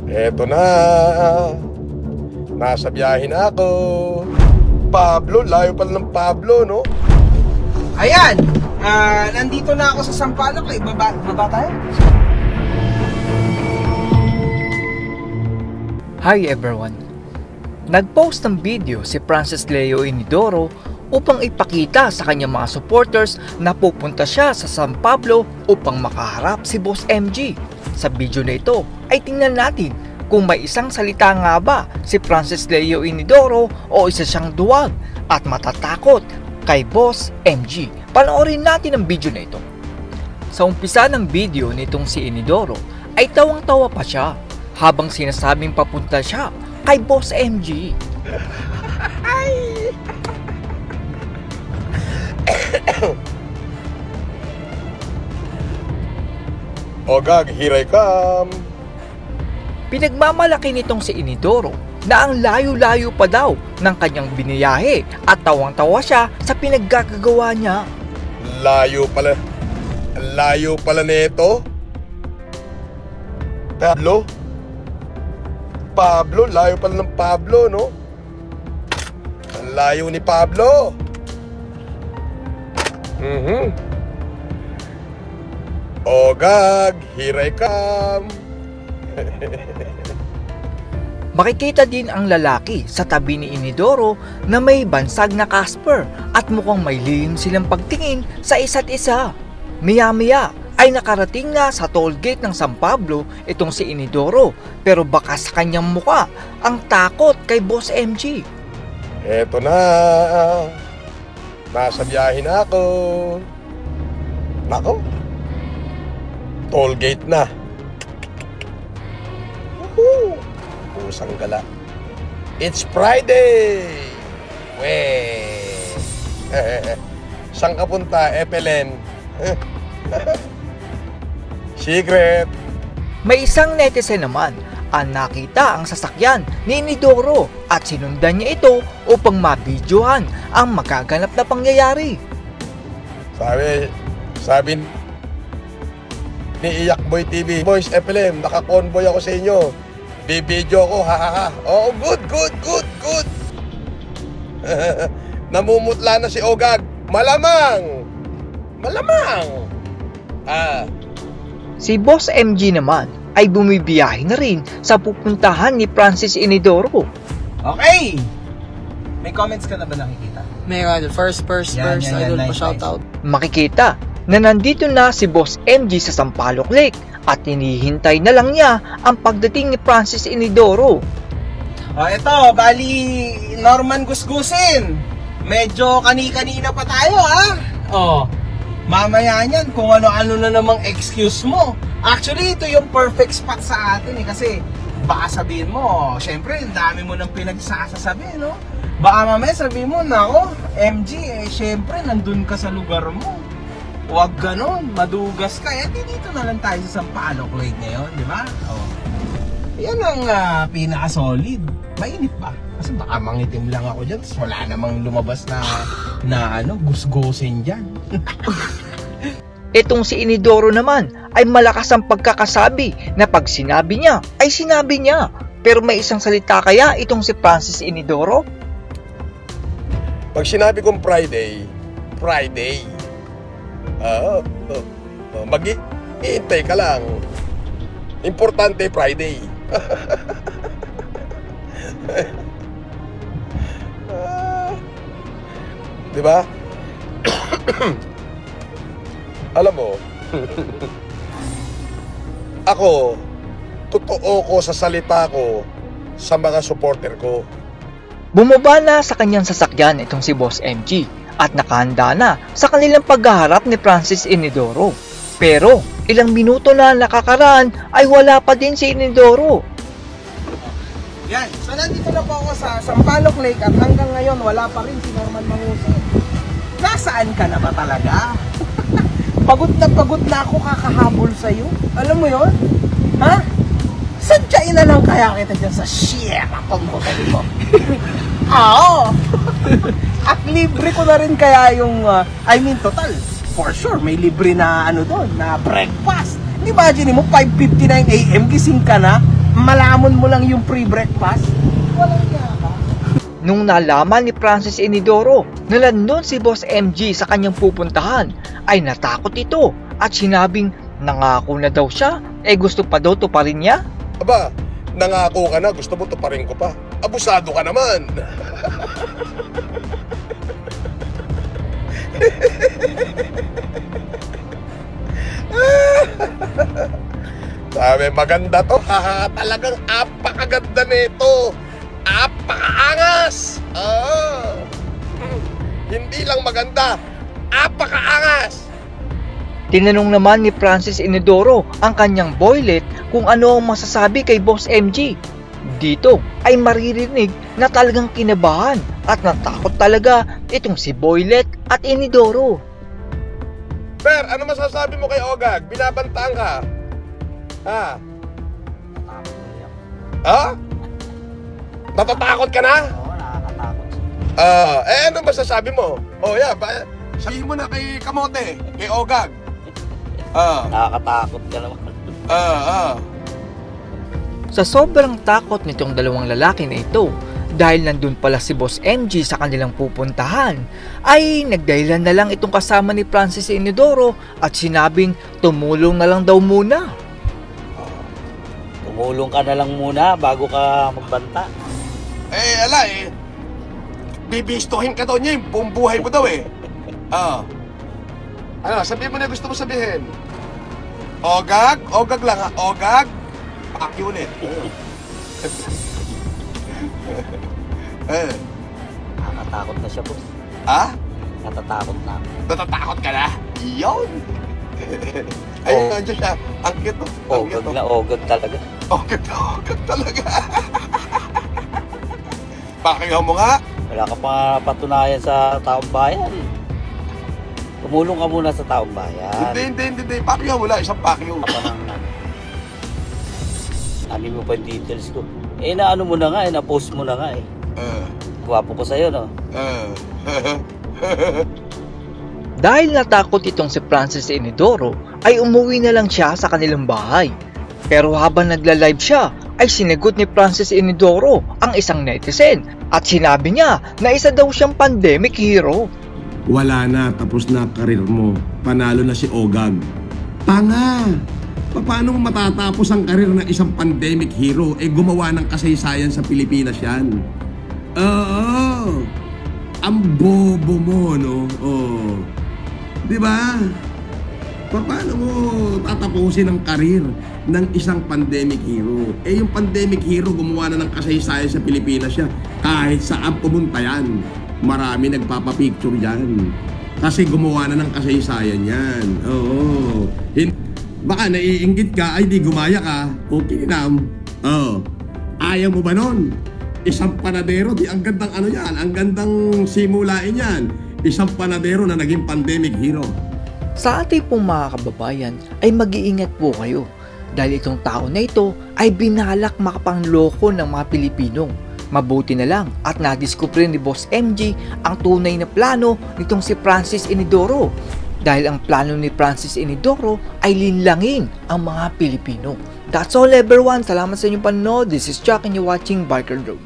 Eto na. Nasa biyahe na ako. Pablo, layo pala ng Pablo, no? Ayan! Nandito na ako sa Sampaloc eh. Baba tayo? Hi everyone! Nag-post ng video si Francis Leo Inidoro upang ipakita sa kanyang mga supporters na pupunta siya sa San Pablo upang makaharap si Boss MG. Sa video na ito ay tingnan natin kung may isang salita nga ba si Francis Leo Inidoro o isa siyang duwag at matatakot kay Boss MG. Panoorin natin ang video na ito. Sa umpisa ng video nitong si Inidoro ay tawang-tawa pa siya habang sinasabing papunta siya kay Boss MG. Ogag, here I come. Pinagmamalaki nitong si Inidoro na ang layo-layo pa daw ng kanyang biniyahe at tawang-tawa siya sa pinaggagawa niya. Layo pala nito. Pablo, layo pala ng Pablo, no? Ang layo ni Pablo. Ogag, here I come. Makikita din ang lalaki sa tabi ni Inidoro na may bansag na Casper at mukhang may lihim silang pagtingin sa isa't isa. Maya-maya ay nakarating na sa toll gate ng San Pablo itong si Inidoro, pero baka sa kanyang mukha ang takot kay Boss MG. Eto na. Nasa biyahe na ako. Nako. Toll gate na. Woohoo! Pusang gala. It's Friday! Weh! Saan ka punta, Epelen? Secret! May isang netizen naman ang nakita ang sasakyan ni Inidoro at sinundan niya ito upang mabidyohan ang magaganap na pangyayari. Sabi ni Iyakboy TV, Boys FLM, naka-convoy ako sa inyo. Bibidyo ko, ha. Oh, good. Namumutla na si Ogag. Malamang. Si Boss MG naman ay bumibiyahe na rin sa pupuntahan ni Francis Inidoro. Okay! May comments ka na ba nakikita? Meron, first, Yan, idol pa nice. shoutout. Makikita na nandito na si Boss MG sa Sampaloc Lake at hinihintay na lang niya ang pagdating ni Francis Inidoro. Eto, bali, Norman Gusgusin. Medyo kani-kanina pa tayo, ha? Mamaya niyan kung ano-ano na namang excuse mo. Actually, ito yung perfect spot sa atin kasi baka sabihin mo, syempre, ang dami mo nang pinagsasasabi, no? Baka mamaya sabihin mo, nako, MG, syempre, nandun ka sa lugar mo. Huwag ganon, madugas ka. Dito na lang tayo sa Sampaloc Lake ngayon, di ba? Yan ang pinaka-solid. Mainit ba? Kasi baka mangitim lang ako dyan, tapos wala namang lumabas na gusgusin dyan. Itong si Inidoro naman ay malakas ang pagkakasabi na pag sinabi niya ay sinabi niya. Pero may isang salita kaya itong si Francis Inidoro? Pag sinabi kong Friday. Mag-iintay ka lang. Importante Friday. Diba? Alam mo, ako, totoo ko sa salita ko sa mga supporter ko. Bumaba na sa kanyang sasakyan itong si Boss MG at nakahanda na sa kanilang paghaharap ni Francis Inidoro. Pero ilang minuto na nakakaraan ay wala pa din si Inidoro. Yan, so nandito na po ako sa Sampaloc Lake at hanggang ngayon wala pa rin si Norman Manguso. Nasaan ka na ba talaga? Pagod na ako kakahabol sa'yo. Alam mo yon? Ha? Sadyain na lang kaya kita dyan sa Sierra Pangkotan mo. Oo. At libre ko na rin kaya yung, total, for sure, may libre na doon, na breakfast. Imagine mo, 5:59 AM, gising ka na, malamon mo lang yung free breakfast? Walang niya ka. Nung nalaman ni Francis Inidoro na nandun si Boss MG sa kanyang pupuntahan, ay natakot ito at sinabing nangako na daw siya, gusto pa daw tuparin niya. Aba, nangako ka na, gusto mo tuparin ko pa. Abusado ka naman. Sabi, maganda to. Talagang apakaganda nito. Apakaangas. Hindi lang maganda, apakaangas. Tinanong naman ni Francis Inidoro ang kanyang boylet kung ano ang masasabi kay Boss MG. Dito ay maririnig na talagang kinabahan at natakot talaga itong si Boylet at Inidoro. Per, ano masasabi mo kay Ogag? Binabantaan ka? Ha? Ha? Natatakot ka na? Oo, nakakatakot. Ano masasabi mo? Sabihin mo na kay Kamote, kay Ogag. Nakakatakot ka naman. Sa sobrang takot nitong dalawang lalaki na ito, dahil nandun pala si Boss MG sa kanilang pupuntahan, ay nagdahilan na lang itong kasama ni Francis Inidoro at sinabing tumulong na lang daw muna. Tumulong ka na lang muna bago ka magbanta. Bibistuhin ka daw niya yung buong buhay mo daw eh. Ano, sabihin mo na gusto mo sabihin. Ogag? Ogag lang ha? Ogag? Paki ulit. Nakakatakot na siya, boss. Natatakot na. Natatakot ka na? Iyon! Ayun, nandiyan siya. Ang cute to. Ogag na ogag talaga. Ogag na ogag talaga. Pakigaw mo nga. Wala ka pa patunayan sa taong bayan. Tumulong ka muna sa taong bayan. Hindi. Pakigaw mo lang. Isang pakigaw. Ano mo pa yung details ko? Naano mo na nga, na-post mo na nga eh. Gwapo ko sa'yo, no? Dahil natakot itong si Francis Inidoro, ay umuwi na lang siya sa kanilang bahay. Pero habang nagla-live siya, ay sinagot ni Francis Inidoro ang isang netizen at sinabi niya na isa daw siyang pandemic hero. Wala na, tapos na karir mo. Panalo na si Ogag. Tanga! Paano mo matatapos ang karir ng isang pandemic hero? Gumawa ng kasaysayan sa Pilipinas yan. Oo! Ang bobo mo, no? Oo. Diba? Paano mo tatapusin ang karir ng isang pandemic hero? Yung pandemic hero gumawa na ng kasaysayan sa Pilipinas siya. Kahit saan pumunta yan, marami nagpapapicture yan. Kasi gumawa na ng kasaysayan yan. Oo. Baka naiinggit ka, ay di gumaya ka, okay nam. Ayaw mo ba nun? Isang panadero, di ang gandang ano yan, ang gandang simulain yan. Isang panadero na naging pandemic hero. Sa ating pong mga kababayan ay mag-iingat po kayo dahil itong tao na ito ay binalak makapangloko ng mga Pilipino. Mabuti na lang at nadiskubre ni Boss MG ang tunay na plano nitong si Francis Inidoro. Dahil ang plano ni Francis Inidoro ay linlangin ang mga Pilipino. That's all everyone. Salamat sa inyong panonood. This is Chuck and you're watching Biker Road.